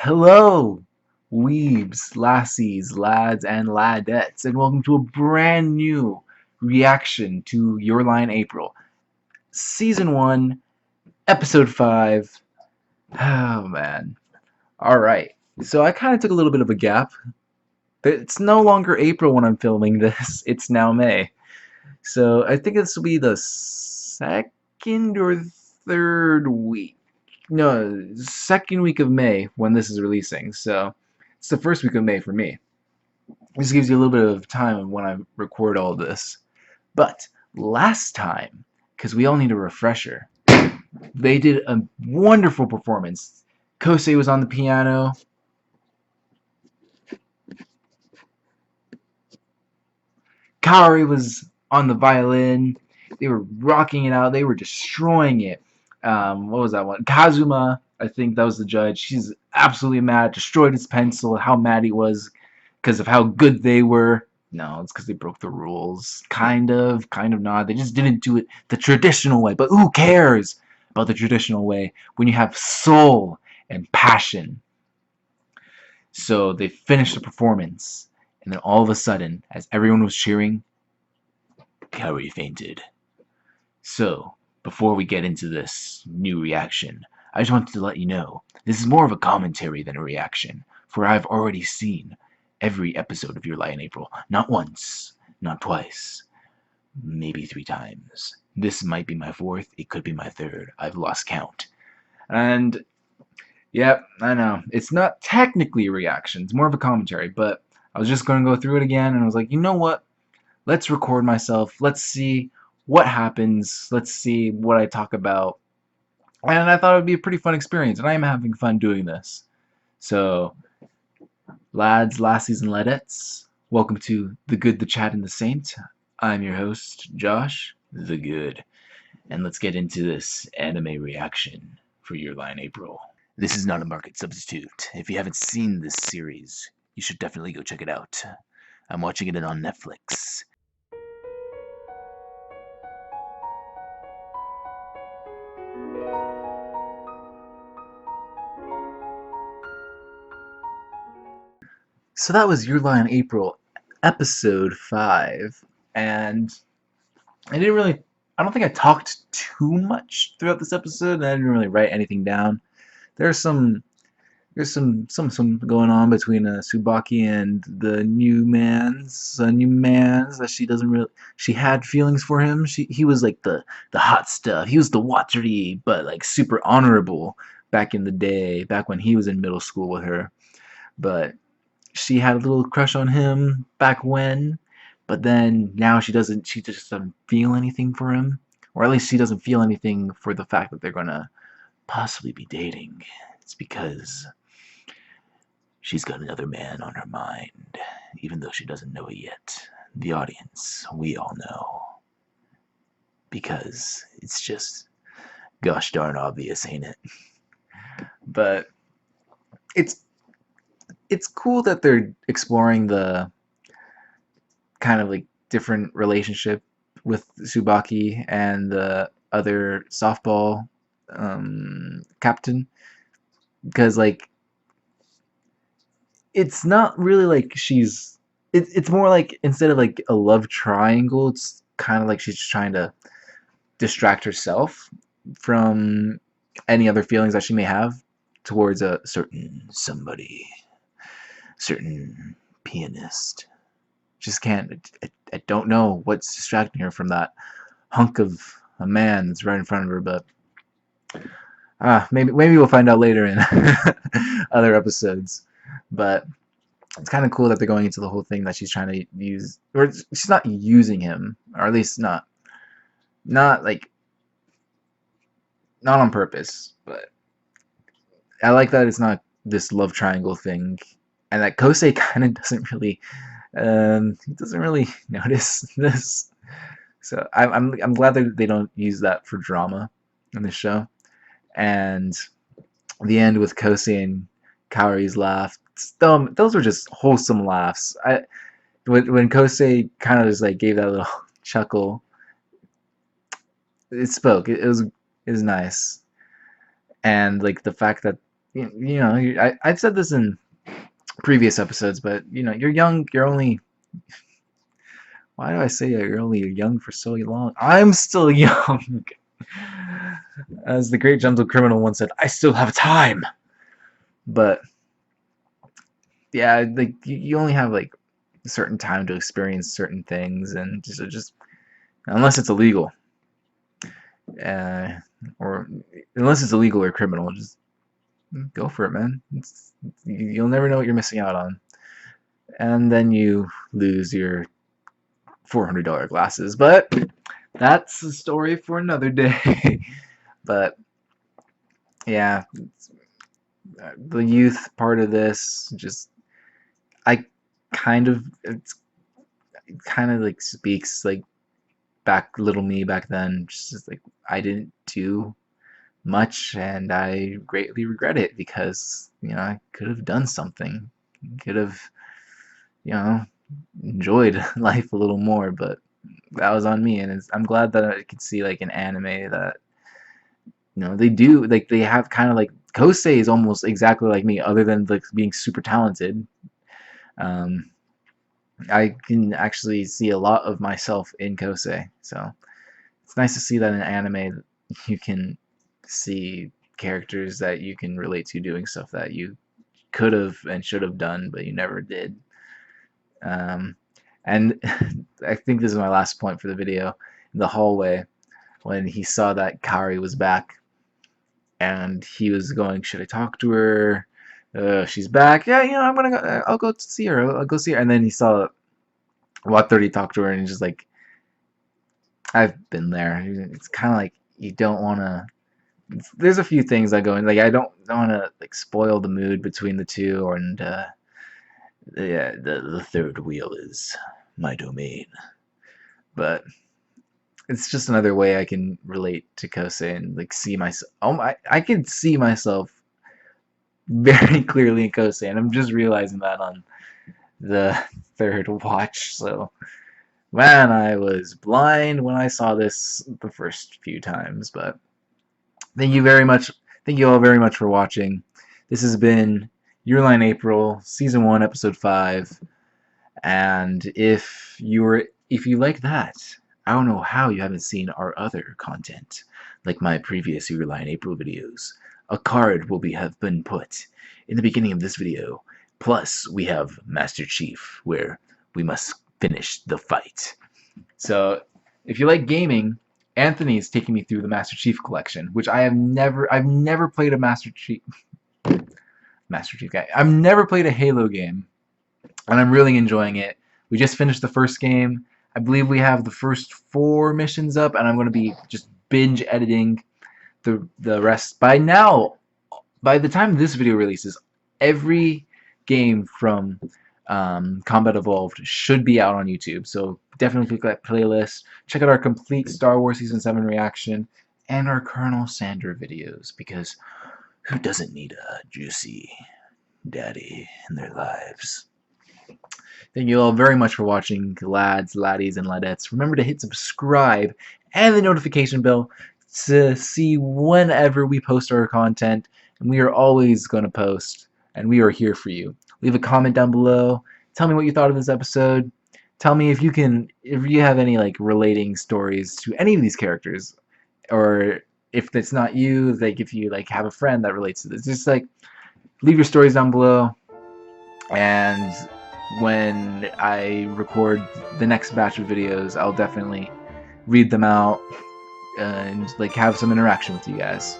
Hello, weebs, lassies, lads, and ladettes, and welcome to a brand new reaction to Your Lie in April, Season 1, Episode 5. Oh, man. Alright, so I kind of took a little bit of a gap. It's no longer April when I'm filming this, it's now May. So I think this will be the second or third week. No, second week of May when this is releasing. So it's the first week of May for me. This gives you a little bit of time when I record all this. But last time, because we all need a refresher, they did a wonderful performance. Kosei was on the piano. Kaori was on the violin. They were rocking it out. They were destroying it. What was that one? Kazuma, I think that was the judge. She's absolutely mad. Destroyed his pencil. How mad he was because of how good they were. No, it's because they broke the rules. Kind of not. They just didn't do it the traditional way. But who cares about the traditional way when you have soul and passion? So they finished the performance. And then all of a sudden, as everyone was cheering, Kaori fainted. So, before we get into this new reaction, I just wanted to let you know, this is more of a commentary than a reaction, for I've already seen every episode of Your Lie in April. Not once, not twice, maybe 3 times. This might be my 4th, it could be my 3rd. I've lost count. And, yep, I know. It's not technically a reaction, it's more of a commentary, but I was just going to go through it again, and I was like, you know what? Let's record myself. Let's see what happens. Let's see what I talk about. And I thought it would be a pretty fun experience, and I am having fun doing this. So, lads, lassies, and ladettes, welcome to The Good, the Chat, and the Saint. I'm your host, Josh, the Good. And let's get into this anime reaction for Your Lie in April. This is not a market substitute. If you haven't seen this series, you should definitely go check it out. I'm watching it on Netflix. So that was Your Lie in April, episode 5. And I don't think I talked too much throughout this episode, and I didn't really write anything down. There's some going on between Tsubaki and the new man's that she had feelings for him. He was like the hot stuff. He was the watery but like super honorable back in the day, back when he was in middle school with her. But she had a little crush on him back when, but then now she just doesn't feel anything for him, or at least she doesn't feel anything for the fact that they're gonna possibly be dating. It's because she's got another man on her mind, even though she doesn't know it yet. The audience, we all know. Because it's just gosh darn obvious, ain't it? But it's cool that they're exploring the kind of like different relationship with Tsubaki and the other softball captain, because like it's not really like it's more like instead of like a love triangle, it's kind of like she's trying to distract herself from any other feelings that she may have towards a certain somebody, certain pianist. Just can't. I don't know what's distracting her from that hunk of a man that's right in front of her, but maybe we'll find out later in other episodes. But it's kind of cool that they're going into the whole thing that she's trying to use, or she's not using him, or at least not like not on purpose. But I like that it's not this love triangle thing, and that Kosei kind of doesn't really notice this. So I'm glad that they don't use that for drama in the show. And the end with Kosei and Kaori's laugh, those were just wholesome laughs. When Kosei kind of just like gave that little chuckle, it spoke. It was nice. And like the fact that you know, I've said this in previous episodes, but you know, you're young. You're only. Why do I say that you're only young for so long? I'm still young. As the great gentle criminal once said, I still have time. But yeah, like you only have like a certain time to experience certain things, and just unless it's illegal, uh, or unless it's illegal or criminal, just go for it, man. You'll never know what you're missing out on, and then you lose your $400 glasses. But that's a story for another day. But yeah, the youth part of this, just I it's kind of like speaks like back little me back then. Just like I didn't do much, and I greatly regret it because you know I could have done something, could have you know enjoyed life a little more, but that was on me. And I'm glad that I could see like an anime that you know they do like they have kind of like Kosei is almost exactly like me, other than like being super talented. Um, I can actually see a lot of myself in Kosei, so it's nice to see that in anime you can see characters that you can relate to doing stuff that you could have and should have done, but you never did. And I think this is my last point for the video. In the hallway, when he saw that Kari was back, and he was going, should I talk to her? She's back. Yeah, you know, I'm gonna go. I'll go see her. I'll go see her. And then he saw Watashi talk to her, and he's just like, I've been there. It's kind of like you don't want to. There's a few things that go in. Like I don't want to like spoil the mood between the two, and the third wheel is my domain. But it's just another way I can relate to Kosei and like see myself. I can see myself very clearly in Kosei, and I'm just realizing that on the third watch. So, man, I was blind when I saw this the first few times. But thank you very much. Thank you all very much for watching. This has been Your Line April, Season 1, Episode 5. And if you like that, I don't know how you haven't seen our other content, like my previous Your Line April videos. A card will have been put in the beginning of this video. Plus, we have Master Chief, where we must finish the fight. So, if you like gaming, Anthony's taking me through the Master Chief collection, which I've never played a Master Chief guy. I've never played a Halo game, and I'm really enjoying it. We just finished the first game. I believe we have the first 4 missions up, and I'm going to be just binge editing the rest. By now, by the time this video releases, every game from Combat Evolved should be out on YouTube. So definitely click that playlist. Check out our complete Star Wars Season 7 reaction and our Colonel Sandor videos, because who doesn't need a juicy daddy in their lives? Thank you all very much for watching, lads, laddies, and ladettes. Remember to hit subscribe and the notification bell to see whenever we post our content. And we are always going to post, and we are here for you. Leave a comment down below. Tell me what you thought of this episode. Tell me if you have any like relating stories to any of these characters, or if it's not you, like if you like have a friend that relates to this. Just like leave your stories down below, and when I record the next batch of videos, I'll definitely read them out and like have some interaction with you guys.